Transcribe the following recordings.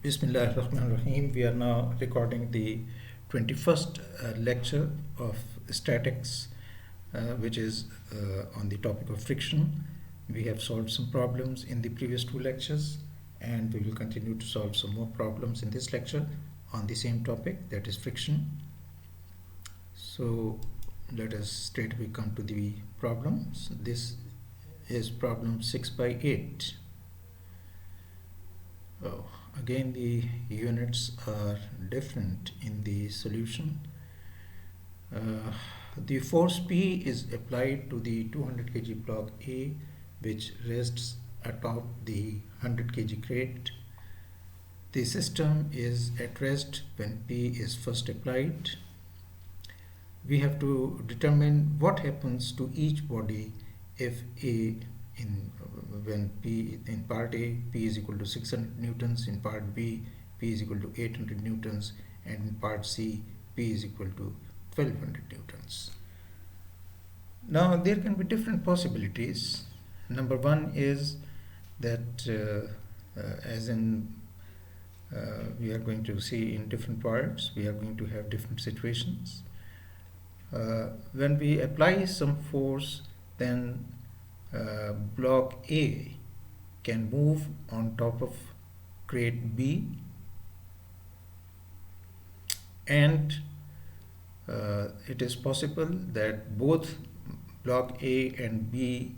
Bismillah ar-Rahman ar-Rahim. We are now recording the 21st lecture of statics, which is on the topic of friction. We have solved some problems in the previous two lectures, and we will continue to solve some more problems in this lecture on the same topic, that is friction. So let us straight away come to the problems. This is problem 6 by 8. Oh, again the units are different in the solution. The force P is applied to the 200 kg block A, which rests atop the 100 kg crate. The system is at rest when P is first applied. We have to determine what happens to each body if A when P in part A, P is equal to 600 newtons, in part B, P is equal to 800 newtons, and in part C, P is equal to 1200 newtons. Now there can be different possibilities. Number one is that as in we are going to see in different parts, we are going to have different situations. When we apply some force, then block A can move on top of crate B, and it is possible that both block A and B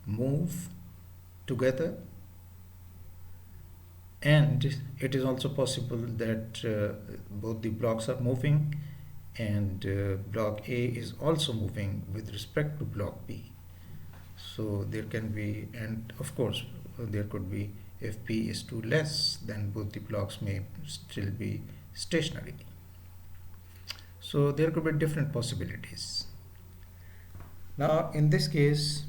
move together, and it is also possible that both the blocks are moving and block A is also moving with respect to block B. So there can be, and of course there could be, if P is too less, then both the blocks may still be stationary. So there could be different possibilities. Now in this case,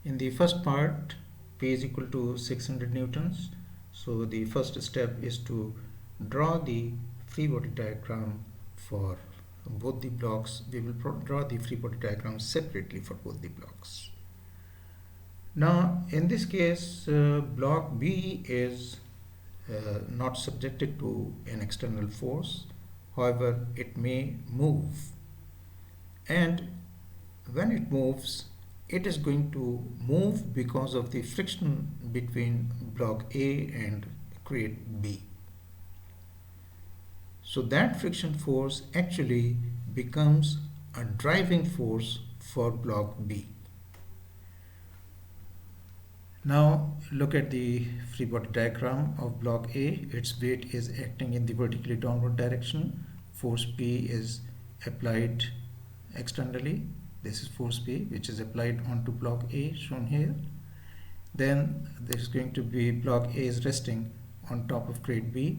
in the first part, P is equal to 600 newtons. So the first step is to draw the free body diagram for both the blocks. We will draw the free body diagram separately for both the blocks. Now in this case, block B is not subjected to an external force. However, it may move, and when it moves, it is going to move because of the friction between block A and crate B. So that friction force actually becomes a driving force for block B. Now look at the free body diagram of block A. Its weight is acting in the vertically downward direction. Force P is applied externally. This is force P, which is applied onto block A, shown here. Then there is going to be, block A is resting on top of crate B.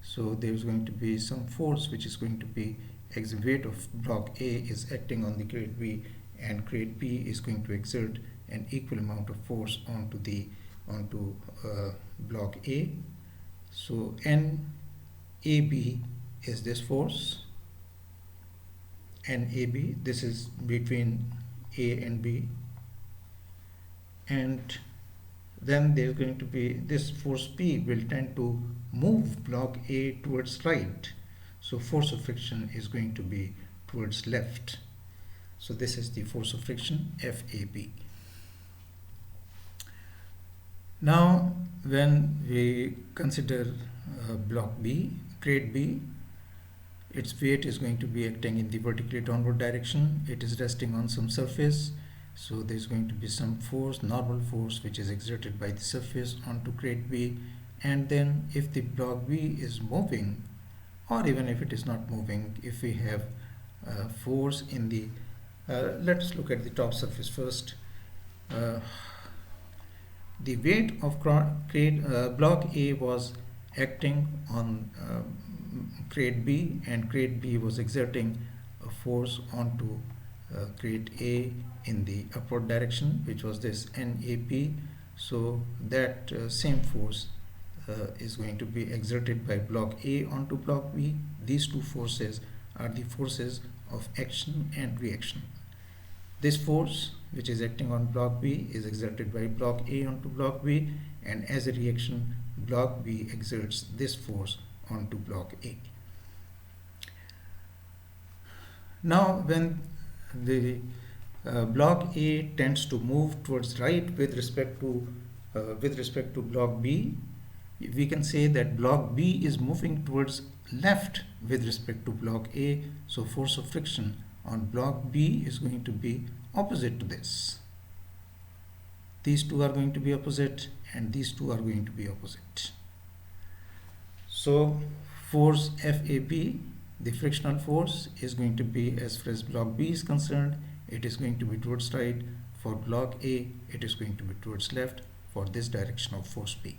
So there is going to be some force which is going to be, as the weight of block A is acting on the crate B, and crate B is going to exert an equal amount of force onto block A. So NAB is this force. NAB, this is between A and B, and then there is going to be this force P will tend to move block A towards right. So force of friction is going to be towards left. So this is the force of friction, FAB. Now when we consider block B, crate B, its weight is going to be acting in the vertically downward direction. It is resting on some surface. So there is going to be some force, normal force, which is exerted by the surface onto crate B. And then if the block B is moving, or even if it is not moving, if we have force in the, let's look at the top surface first. The weight of block A was acting on crate B, and crate B was exerting a force onto crate A in the upward direction, which was this NAP. So that same force is going to be exerted by block A onto block B. These two forces are the forces of action and reaction. This force which is acting on block B is exerted by block A onto block B, and as a reaction block B exerts this force onto block A. Now when the block A tends to move towards right with respect to block B, we can say that block B is moving towards left with respect to block A, so force of friction on block B is going to be opposite to this. These two are going to be opposite and these two are going to be opposite. So force FAB, the frictional force, is going to be, as far as block B is concerned, it is going to be towards right. For block A, it is going to be towards left for this direction of force B.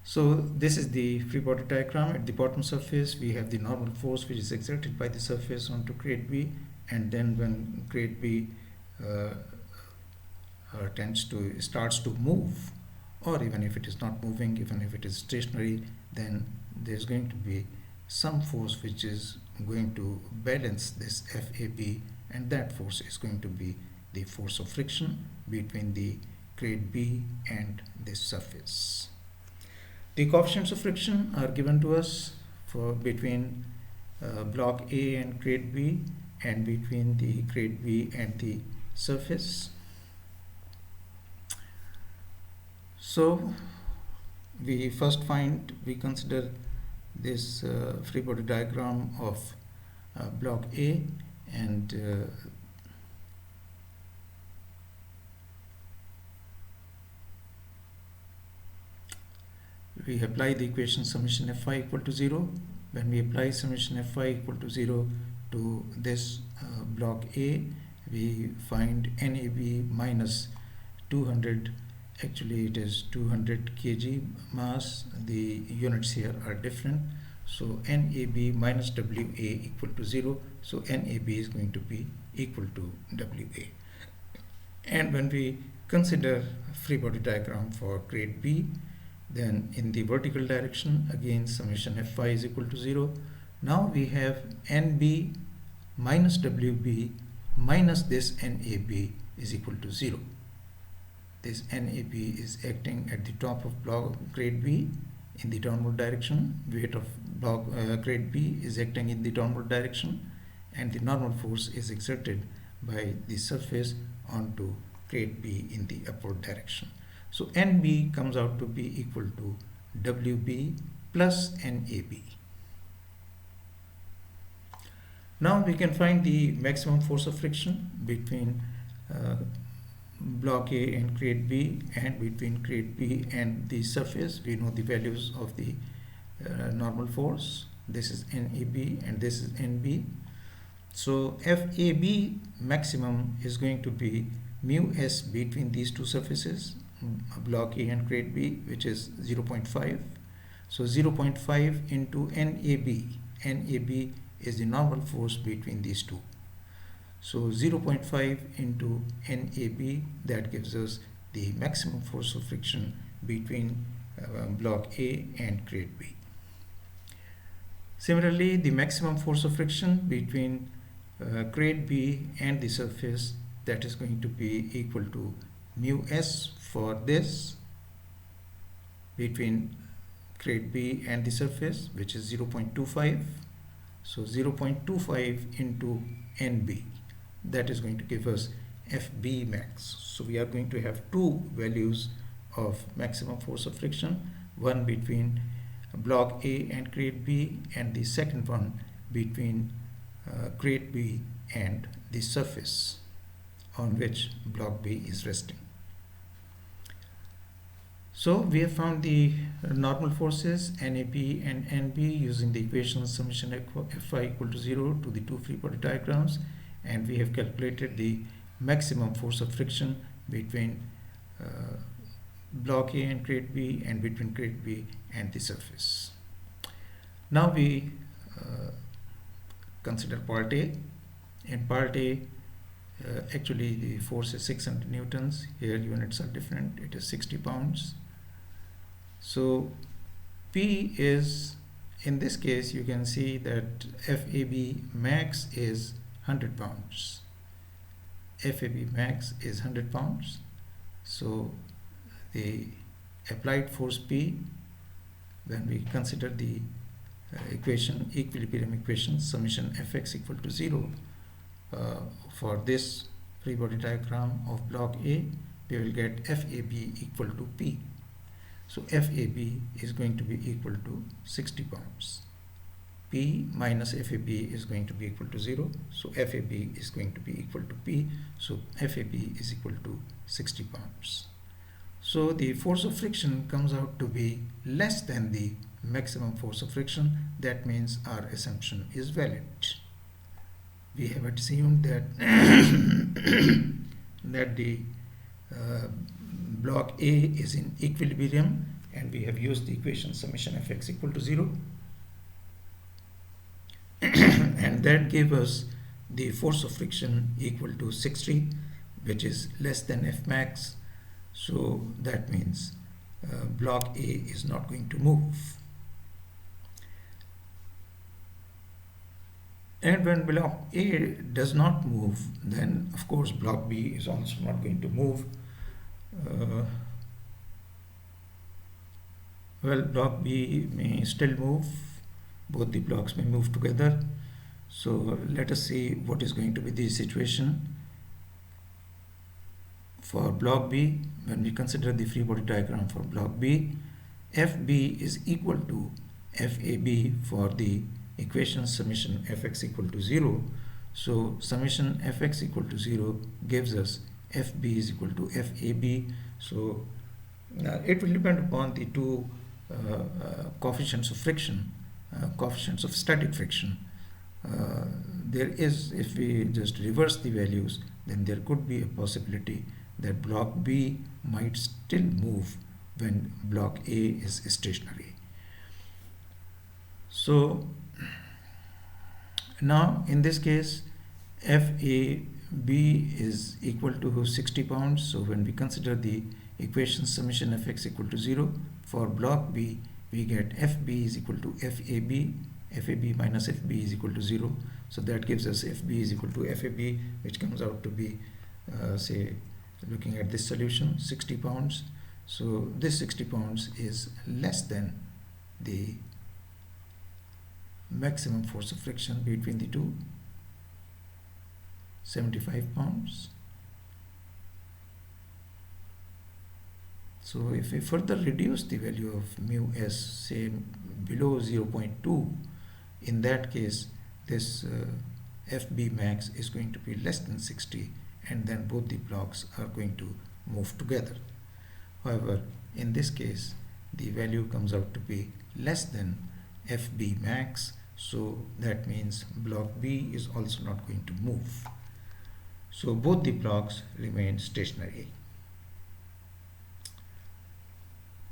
So this is the free body diagram. At the bottom surface we have the normal force which is exerted by the surface onto crate B, and then when crate B starts to move, or even if it is not moving, even if it is stationary, then there's going to be some force which is going to balance this FAB, and that force is going to be the force of friction between the crate B and this surface. The coefficients of friction are given to us for between block A and crate B, and between the crate B and the surface. So we consider this free body diagram of block A, and we apply the equation summation Fy equal to 0. When we apply summation Fy equal to 0 to this block A, we find NAB minus 200, actually it is 200 kg mass, the units here are different, so NAB minus WA equal to 0, so NAB is going to be equal to WA. And when we consider free body diagram for crate B, then in the vertical direction, again summation Fy is equal to 0. Now we have NB minus WB minus this NAB is equal to 0. This NAB is acting at the top of block crate B in the downward direction. Weight of block crate B is acting in the downward direction, and the normal force is exerted by the surface onto crate B in the upward direction. So NB comes out to be equal to WB plus NAB. Now we can find the maximum force of friction between block A and crate B, and between crate B and the surface. We know the values of the normal force. This is NAB and this is NB. So FAB maximum is going to be mu s between these two surfaces, block A and crate B, which is 0.5. So 0.5 into NAB. NAB is the normal force between these two. So 0.5 into NAB, that gives us the maximum force of friction between block A and crate B. Similarly, the maximum force of friction between crate B and the surface, that is going to be equal to mu s for this between crate B and the surface, which is 0.25. So 0.25 into NB, that is going to give us FB max. So we are going to have two values of maximum force of friction, one between block A and crate B, and the second one between crate B and the surface on which block B is resting. So we have found the normal forces NAB and NB using the equation summation Fy equal to 0 to the two free body diagrams, and we have calculated the maximum force of friction between block A and crate B, and between crate B and the surface. Now we consider part A. In part A, actually the force is 600 newtons. Here units are different, it is 60 pounds. So P is, in this case you can see that FAB max is 100 pounds. FAB max is 100 pounds. So the applied force P, when we consider the equilibrium equation summation Fx equal to 0 for this free body diagram of block A, we will get FAB equal to P. So FAB is going to be equal to 60 pounds. P minus FAB is going to be equal to 0. So FAB is going to be equal to P. So FAB is equal to 60 pounds. So the force of friction comes out to be less than the maximum force of friction. That means our assumption is valid. We have assumed that that the block A is in equilibrium, and we have used the equation summation Fx equal to 0 and that gave us the force of friction equal to 60, which is less than F max. So that means block A is not going to move. And when block A does not move, then of course block B is also not going to move. Well, block B may still move. Both the blocks may move together. So let us see what is going to be the situation for block B. When we consider the free body diagram for block B, FB is equal to FAB for the equation summation Fx equal to 0. So summation Fx equal to 0 gives us FB is equal to FAB. So it will depend upon the two coefficients of friction, coefficients of static friction. There is, if we just reverse the values, then there could be a possibility that block B might still move when block A is stationary. So now in this case, FAB is equal to 60 pounds. So when we consider the equation summation Fx equal to 0 for block B, we get FB is equal to FAB. FAB minus FB is equal to 0. So that gives us FB is equal to FAB, which comes out to be, say, looking at this solution, 60 pounds. So this 60 pounds is less than the maximum force of friction between the two, 75 pounds. So if we further reduce the value of mu s, say below 0.2, in that case this FB max is going to be less than 60, and then both the blocks are going to move together. However, in this case the value comes out to be less than FB max, so that means block B is also not going to move. So both the blocks remain stationary.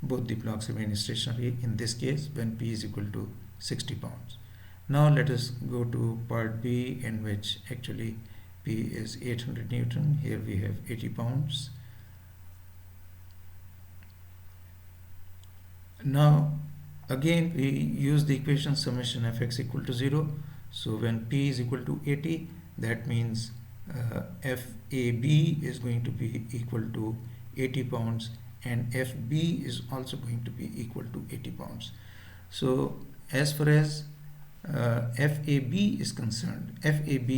Both the blocks remain stationary in this case when P is equal to 60 pounds. Now let us go to part B, in which actually P is 800 Newton. Here we have 80 pounds. Now again we use the equation summation Fx equal to 0. So when P is equal to 80, that means FAB is going to be equal to 80 pounds and FB is also going to be equal to 80 pounds. So as far as FAB is concerned, FAB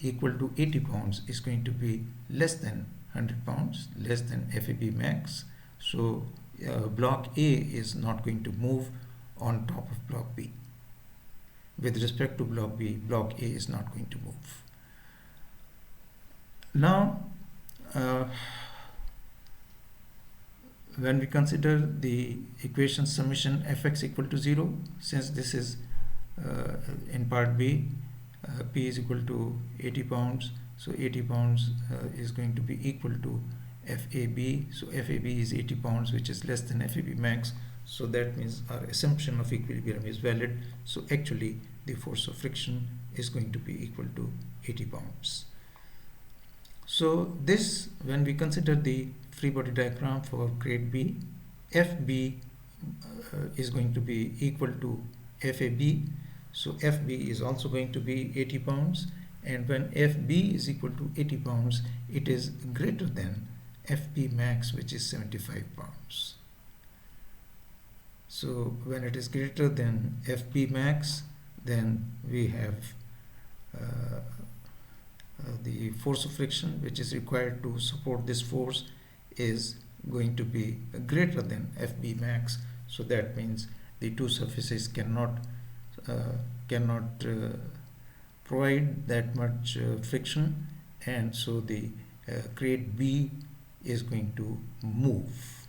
equal to 80 pounds is going to be less than 100 pounds, less than FAB max. So block A is not going to move on top of block B. With respect to block B, block A is not going to move. Now when we consider the equation summation Fx equal to 0, since this is in part B, P is equal to 80 pounds, so 80 pounds is going to be equal to FAB. So FAB is 80 pounds, which is less than FAB max. So that means our assumption of equilibrium is valid. So actually the force of friction is going to be equal to 80 pounds. So this, when we consider the free body diagram for grade B, FB is going to be equal to FAB. So FB is also going to be 80 pounds, and when FB is equal to 80 pounds, it is greater than FB max, which is 75 pounds. So when it is greater than FB max, then we have the force of friction which is required to support this force is going to be greater than FB max. So that means the two surfaces cannot provide that much friction, and so the crate B is going to move.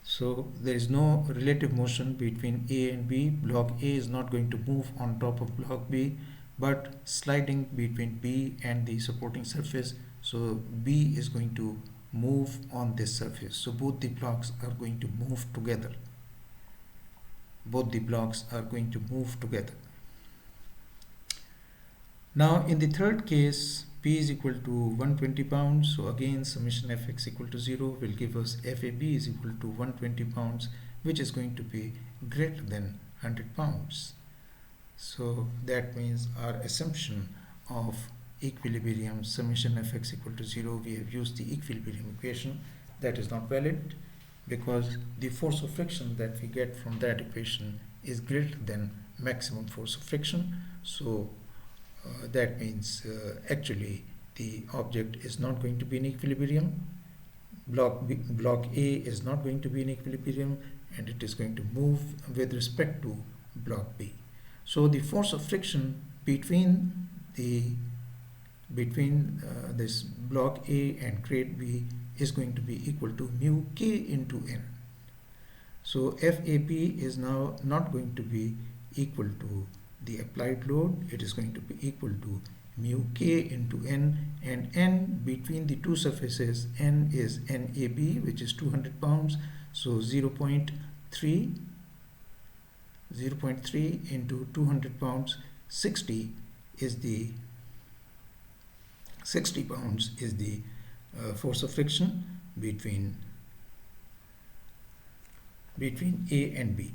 So there is no relative motion between A and B. Block A is not going to move on top of block B, but sliding between B and the supporting surface. So B is going to move on this surface. So both the blocks are going to move together. Both the blocks are going to move together. Now in the third case, P is equal to 120 pounds. So again, summation Fx equal to 0 will give us FAB is equal to 120 pounds, which is going to be greater than 100 pounds. So that means our assumption of equilibrium summation Fx equal to 0, we have used the equilibrium equation. That is not valid because the force of friction that we get from that equation is greater than maximum force of friction. So that means actually the object is not going to be in equilibrium. Block A is not going to be in equilibrium, and it is going to move with respect to block B. So the force of friction between this block A and crate B is going to be equal to mu K into N. So FAB is now not going to be equal to the applied load. It is going to be equal to mu K into N, and N between the two surfaces, N is NAB, which is 200 pounds. So 0.3 into 200 pounds, 60 pounds is the force of friction between A and B.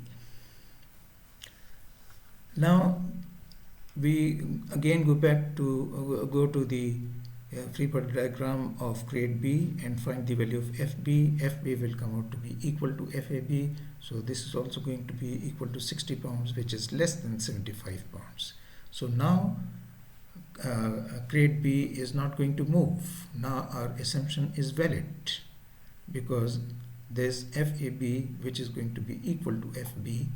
Now we again go to the free body diagram of crate B and find the value of FB. FB will come out to be equal to FAB. So this is also going to be equal to 60 pounds, which is less than 75 pounds. So now crate B is not going to move. Now our assumption is valid because this FAB, which is going to be equal to FB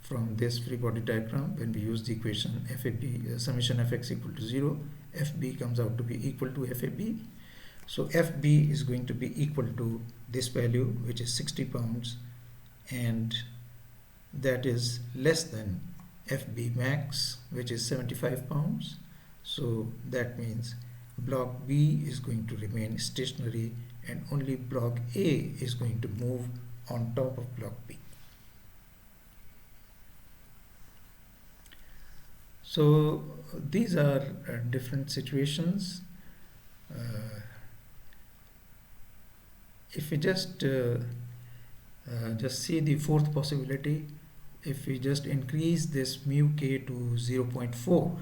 from this free body diagram, when we use the equation FAB summation Fx equal to 0, FB comes out to be equal to FAB. So FB is going to be equal to this value, which is 60 pounds, and that is less than FB max, which is 75 pounds. So that means block B is going to remain stationary and only block A is going to move on top of block B. So these are different situations. If we just see the fourth possibility, if we just increase this mu K to 0.4,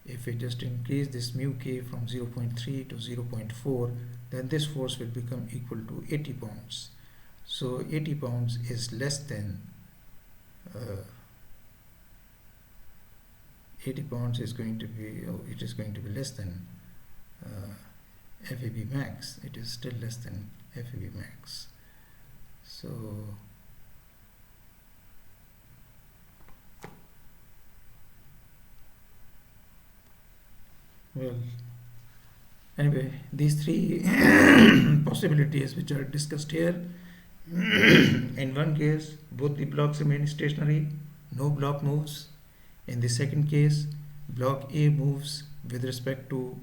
if we just increase this mu K from 0.3 to 0.4, then this force will become equal to 80 pounds. So 80 pounds is less than 80 pounds is going to be, it is going to be less than FAB max. It is still less than FAB max. So well, anyway, these three possibilities which are discussed here. In one case, both the blocks remain stationary, no block moves. In the second case, block A moves with respect to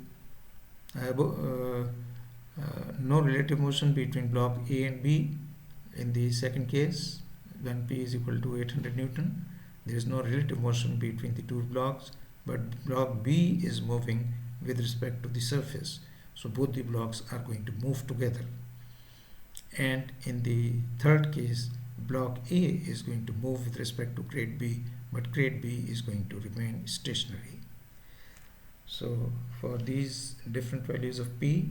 no relative motion between block A and B. In the second case, when P is equal to 800 Newton, there is no relative motion between the two blocks, but block B is moving with respect to the surface. So both the blocks are going to move together. And in the third case, block A is going to move with respect to crate B, but crate B is going to remain stationary. So for these different values of P,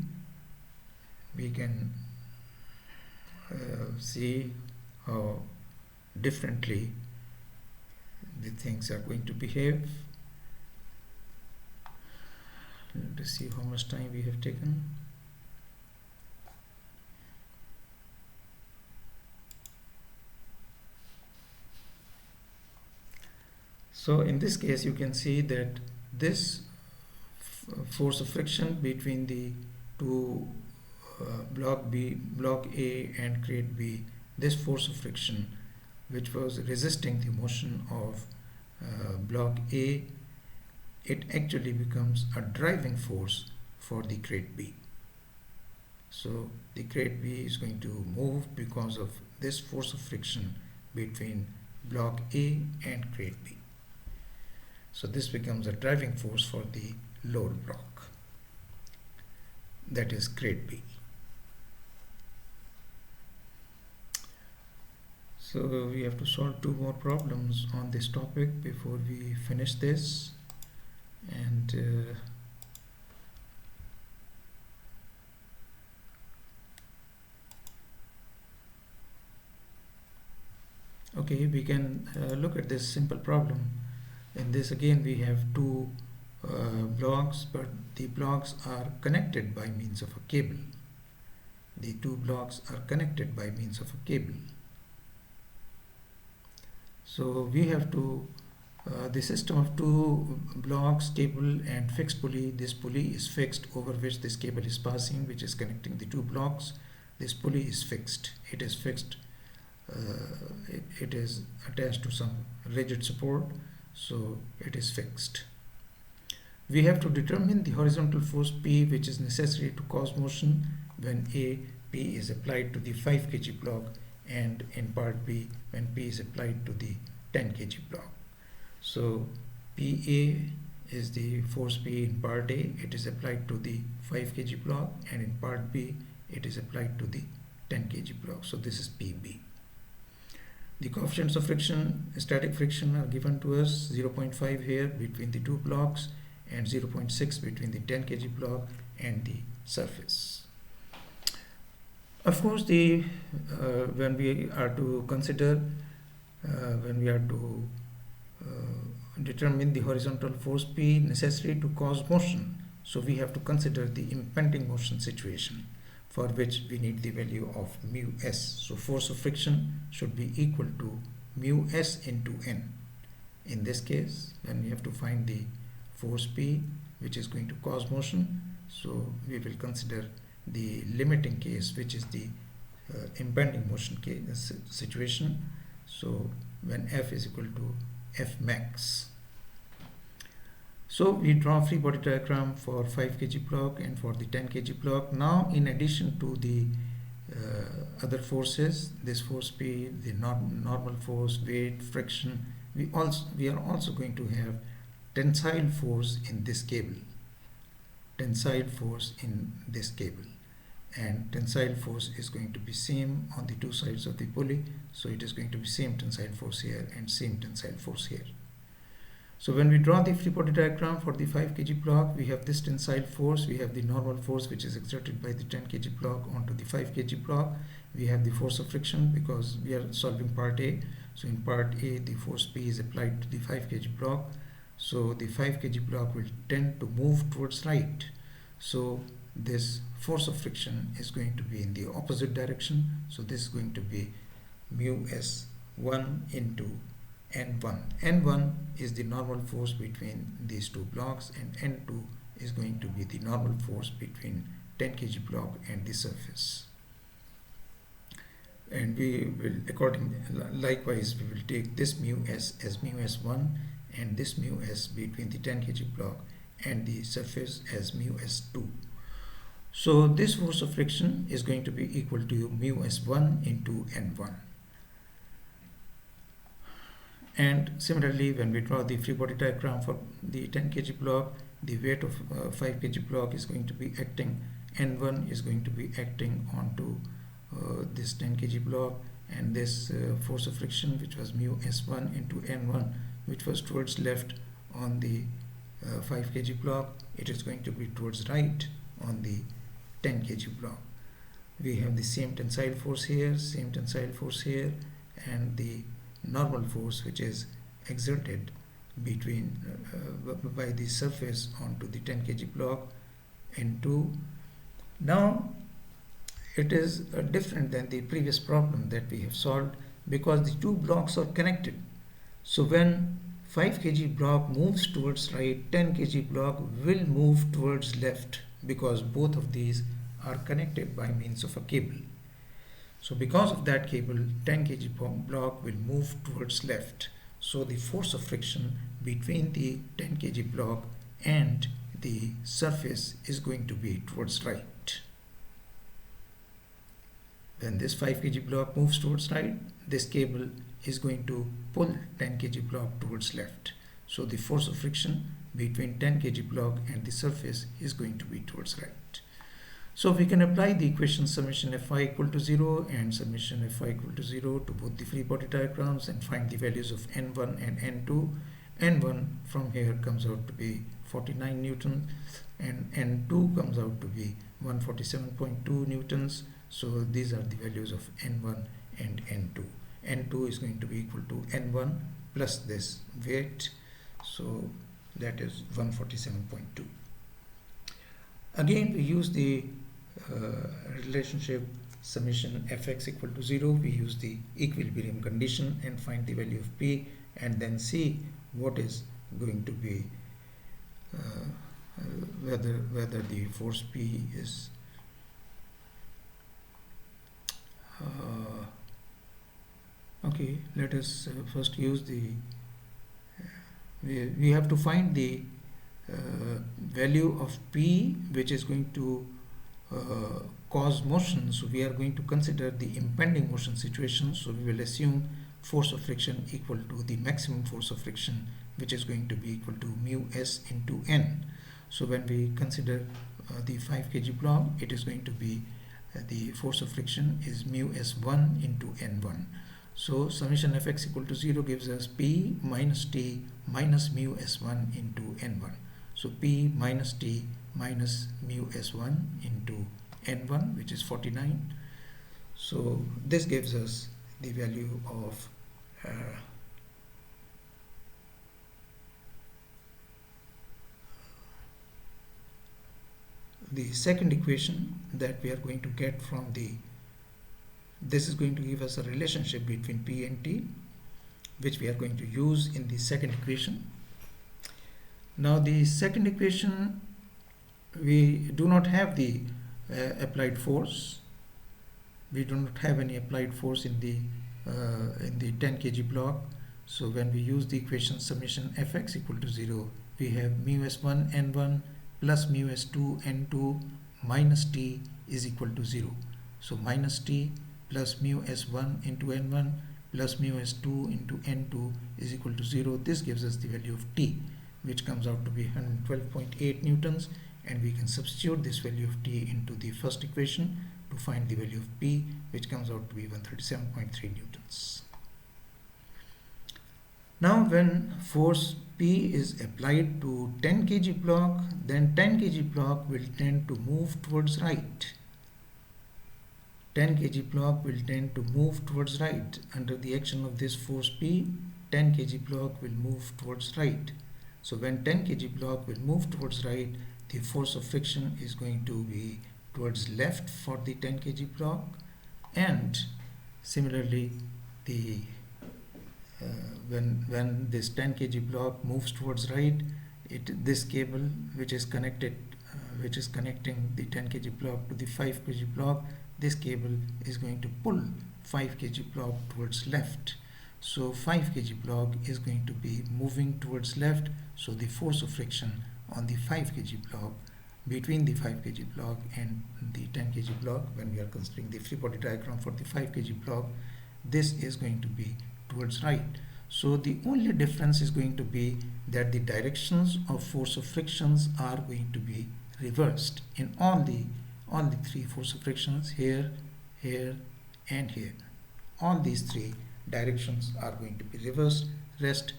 we can see how differently the things are going to behave. Let us see how much time we have taken. So in this case you can see that this force of friction between the two block A and crate B, this force of friction which was resisting the motion of block A, it actually becomes a driving force for the crate B. So the crate B is going to move because of this force of friction between block A and crate B. So this becomes a driving force for the load block, that is crate B. So we have to solve two more problems on this topic before we finish this. And okay, we can look at this simple problem. In this again we have two blocks, but the blocks are connected by means of a cable. The two blocks are connected by means of a cable. So we have to the system of two blocks, cable and fixed pulley. This pulley is fixed over which this cable is passing, which is connecting the two blocks. This pulley is fixed. It is fixed. It is attached to some rigid support, so it is fixed. We have to determine the horizontal force P, which is necessary to cause motion when P is applied to the 5 kg block, and in part B when P is applied to the 10 kg block. So PA is the force P in part A, it is applied to the 5 kg block, and in part B it is applied to the 10 kg block. So this is PB. The coefficients of friction, static friction, are given to us: 0.5 here between the two blocks and 0.6 between the 10 kg block and the surface. Of course, when we are to consider, when we are to determine the horizontal force P necessary to cause motion, so we have to consider the impending motion situation, for which we need the value of mu s. So force of friction should be equal to mu s into n. In this case, when we have to find the force P which is going to cause motion, so we will consider the limiting case, which is the impending motion case situation. So when F is equal to F max. So we draw free body diagram for 5 kg block and for the 10 kg block. Now, in addition to the other forces, this force P, the normal force, weight, friction, we are also going to have tensile force in this cable. Tensile force in this cable, and tensile force is going to be same on the two sides of the pulley. So it is going to be same tensile force here and same tensile force here. So when we draw the free body diagram for the 5 kg block, we have this tensile force, we have the normal force which is exerted by the 10 kg block onto the 5 kg block, we have the force of friction because we are solving part A. So in part A, the force P is applied to the 5 kg block. So the 5 kg block will tend to move towards right. So this force of friction is going to be in the opposite direction. So this is going to be mu s1 into N1. N1 is the normal force between these two blocks, and N2 is going to be the normal force between 10 kg block and the surface. And we will likewise we will take this mu s as mu s1 and this mu s between the 10 kg block and the surface as mu s2. So this force of friction is going to be equal to mu s1 into N1. And similarly, when we draw the free body diagram for the 10 kg block, the weight of 5 kg block is going to be acting, N1 is going to be acting onto this 10 kg block, and this force of friction, which was mu s1 into N1, which was towards left on the 5 kg block, it is going to be towards right on the 10 kg block. We have the same tensile force here, same tensile force here, and the normal force which is exerted between by the surface onto the 10 kg block N2. Now it is different than the previous problem that we have solved, because the two blocks are connected. So when 5 kg block moves towards right, 10 kg block will move towards left, because both of these are connected by means of a cable. So because of that cable, 10 kg block will move towards left. So the force of friction between the 10 kg block and the surface is going to be towards right. When this 5 kg block moves towards right, this cable is going to pull 10 kg block towards left. So the force of friction between 10 kg block and the surface is going to be towards right. So we can apply the equation summation Fy equal to 0 and summation Fy equal to 0 to both the free body diagrams and find the values of N1 and N2. N1 from here comes out to be 49 Newton and N2 comes out to be 147.2 Newtons. So these are the values of N1 and N2. N2 is going to be equal to N1 plus this weight, so that is 147.2. Again we use the relationship summation Fx equal to 0. We use the equilibrium condition and find the value of P, and then see what is going to be whether the force P is okay. Let us first use the we have to find the value of P which is going to cause motion. So we are going to consider the impending motion situation. So we will assume force of friction equal to the maximum force of friction, which is going to be equal to mu s into n. So when we consider the 5 kg block, it is going to be the force of friction is mu s1 into n1. So summation Fx equal to 0 gives us P minus T minus mu s1 into n1. So P minus T minus mu s1 into n1, which is 49. So this gives us the value of the second equation that we are going to get from this is going to give us a relationship between P and T, which we are going to use in the second equation. Now the second equation, we do not have the applied force. We do not have any applied force in the 10 kg block. So when we use the equation summation Fx equal to 0, we have mu s1 n1 plus mu s2 n2 minus T is equal to 0. So minus T plus mu s1 into n1 plus mu s2 into n2 is equal to 0. This gives us the value of T, which comes out to be 112.8 newtons, and we can substitute this value of T into the first equation to find the value of P, which comes out to be 137.3 newtons. Now when force P is applied to 10 kg block, then 10 kg block will tend to move towards right. 10 kg block will tend to move towards right. Under the action of this force P, 10 kg block will move towards right. So when 10 kg block will move towards right, the force of friction is going to be towards left for the 10 kg block, and similarly the when this 10 kg block moves towards right, this cable which is connecting the 10 kg block to the 5 kg block, this cable is going to pull 5 kg block towards left. So 5 kg block is going to be moving towards left. So the force of friction on the 5 kg block, between the 5 kg block and the 10 kg block, when we are considering the free body diagram for the 5 kg block, this is going to be towards right. So the only difference is going to be that the directions of force of frictions are going to be reversed in all the three force of frictions, here, here and here. All these three directions are going to be reversed. Rest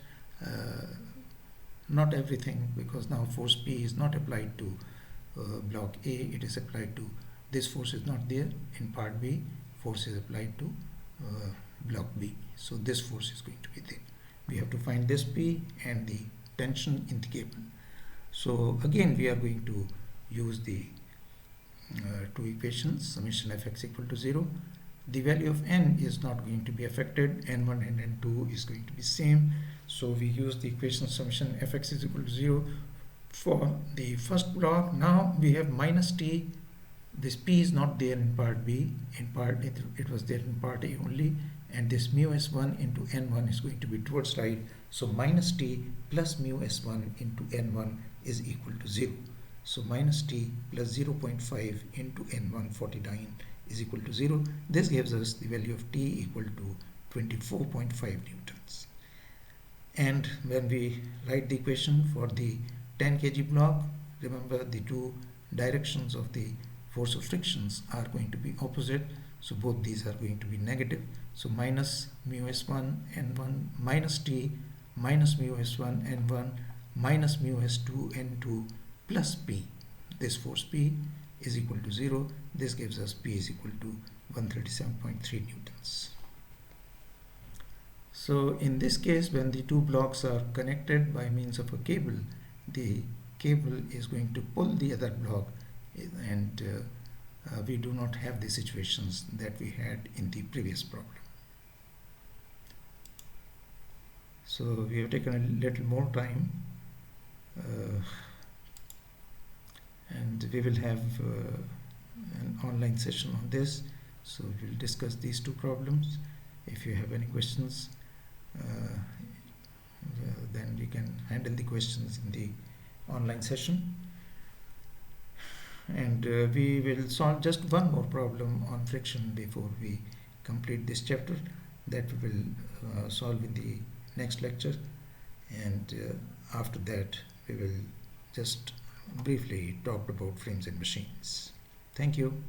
not everything, because now force P is not applied to block A, it is applied to, this force is not there in part B, force is applied to block B, so this force is going to be there. We have to find this P and the tension in the cable. So again we are going to use the two equations, summation fx equal to 0. The value of n is not going to be affected, n1 and n2 is going to be same, so we use the equation summation fx is equal to 0 for the first block. Now we have minus t, this p is not there in part B, in part it was there in part A only, and this mu s1 into n1 is going to be towards right, so minus t plus mu s1 into n1 is equal to 0. So minus t plus 0.5 into n1 49 is equal to 0. This gives us the value of t equal to 24.5 newtons. And when we write the equation for the 10 kg block, remember the two directions of the force of frictions are going to be opposite, so both these are going to be negative. So minus mu s1 n1 minus t minus mu s1 n1 minus mu s2 n2 plus p, this force P is equal to 0. This gives us P is equal to 137.3 newtons. So in this case, when the two blocks are connected by means of a cable, the cable is going to pull the other block, and we do not have the situations that we had in the previous problem. So we have taken a little more time, and we will have an online session on this, so we will discuss these two problems. If you have any questions, then we can handle the questions in the online session. And we will solve just one more problem on friction before we complete this chapter, that we will solve in the next lecture, and after that we will just briefly talk about frames and machines. Thank you.